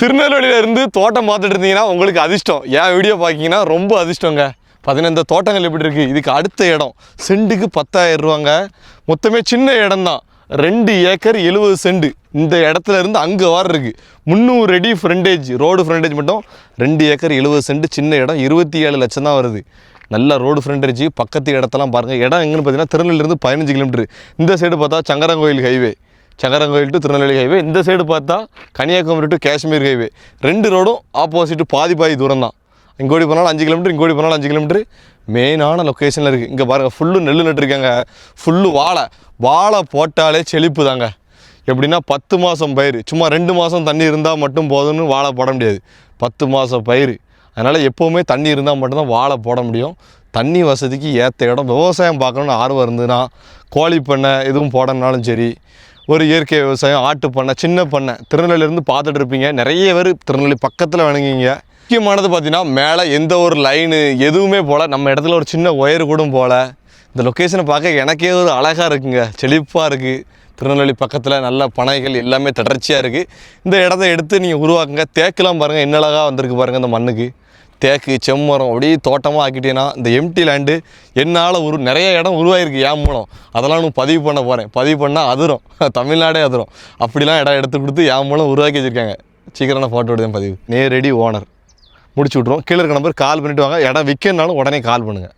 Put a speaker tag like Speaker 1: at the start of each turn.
Speaker 1: திருநெல்வேலியிலேருந்து தோட்டம் பார்த்துட்டு இருந்தீங்கன்னா உங்களுக்கு அதிர்ஷ்டம். என் வீடியோ பார்க்கிங்கன்னா ரொம்ப அதிர்ஷ்டங்க. பார்த்தீங்கன்னா இந்த தோட்டங்கள் எப்படி இருக்குது, இதுக்கு அடுத்த இடம் சென்ட்டுக்கு 10,000 ரூபாங்க. மொத்தமே சின்ன இடம் தான், 2 ஏக்கர் 70 சென்ட். இந்த இடத்துல இருந்து அங்கே வார இருக்குது 300 அடி ஃப்ரண்டேஜ், ரோடு ஃப்ரண்டேஜ் மட்டும் 2 ஏக்கர் 70 சென்ட். சின்ன இடம் 27 லட்சம் தான் வருது. நல்ல ரோடு ஃப்ரண்டேஜ். பக்கத்து இடத்தெல்லாம் பாருங்கள். இடம் எங்கன்னு பார்த்தீங்கன்னா திருநெல்வேலியிலேருந்து 15 கிலோமீட்டர். இந்த சைடு பார்த்தா Sankarankovil highway, Sankarankovil to Tirunelveli highway. இந்த சைடு பார்த்தா கன்னியாகுமரி டு காஷ்மீர் ஹைவே. 2 ரோடும் ஆப்போசிட் பாதி தூரம் தான். இங்கோடி போனாலும் 5 கிலோமீட்டர், இங்கோடி போனாலும் 5 கிலோமீட்டர். மெயினான லொக்கேஷனில் இருக்குது. இங்கே பாருங்கள், ஃபுல்லு நெல் நட்டுருக்காங்க, ஃபுல்லு வாழை போட்டாலே செழிப்பு தாங்க. எப்படின்னா 10 மாதம் பயிர். சும்மா 2 மாதம் தண்ணி இருந்தால் மட்டும் போதும்னு வாழை போட முடியாது. 10 மாதம் பயிர். அதனால் எப்போவுமே தண்ணி இருந்தால் மட்டும்தான் வாழை போட முடியும். தண்ணி வசதிக்கு ஏற்ற இடம். விவசாயம் பார்க்கணுன்னு ஆர்வம் இருந்ததுன்னா கோழி பண்ணை எதுவும் போடணுனாலும் சரி, ஒரு இயற்கை விவசாயம், ஆட்டு பண்ணை, சின்ன பண்ணை திருநெல்வேலியிலேருந்து பார்த்துட்டு இருப்பீங்க. நிறைய பேர் திருநெல்வேலி பக்கத்தில் வணங்கிங்க. முக்கியமானது பார்த்தீங்கன்னா மேலே எந்த ஒரு லைனு எதுவுமே போல், நம்ம இடத்துல ஒரு சின்ன ஒயர் கூட போல். இந்த லொக்கேஷனை பார்க்க எனக்கே ஒரு அழகாக இருக்குங்க, செழிப்பாக இருக்குது. திருநெல்வேலி பக்கத்தில் நல்ல பனைகள் எல்லாமே தொடர்ச்சியாக இருக்குது. இந்த இடத்த எடுத்து நீங்கள் உருவாக்குங்க. தேக்கெலாம் பாருங்கள் என்ன அழகாக வந்திருக்கு பாருங்கள். இந்த மண்ணுக்கு தேக்கு செம்மரம் அப்படியே தோட்டமாக ஆக்கிட்டேன்னா இந்த எம்டி லேண்டு என்னால் நிறைய இடம் உருவாயிருக்கு என் மூலம். அதெல்லாம் நான் பதிவு பண்ண போகிறேன். பதிவு பண்ணால் அதிரும், தமிழ்நாடே அதிரும். அப்படிலாம் இடம் எடுத்து கொடுத்து என் மூலம் உருவாக்கி வச்சுருக்காங்க. சீக்கிரம் ஃபோட்டோ எடுத்தேன் பதிவு. நேரடி ஓனர் முடிச்சு விட்ருவோம். கீழே இருக்க நம்பர் கால் பண்ணிவிட்டு வாங்க. இடம் விற்கனாலும் உடனே கால் பண்ணுங்கள்.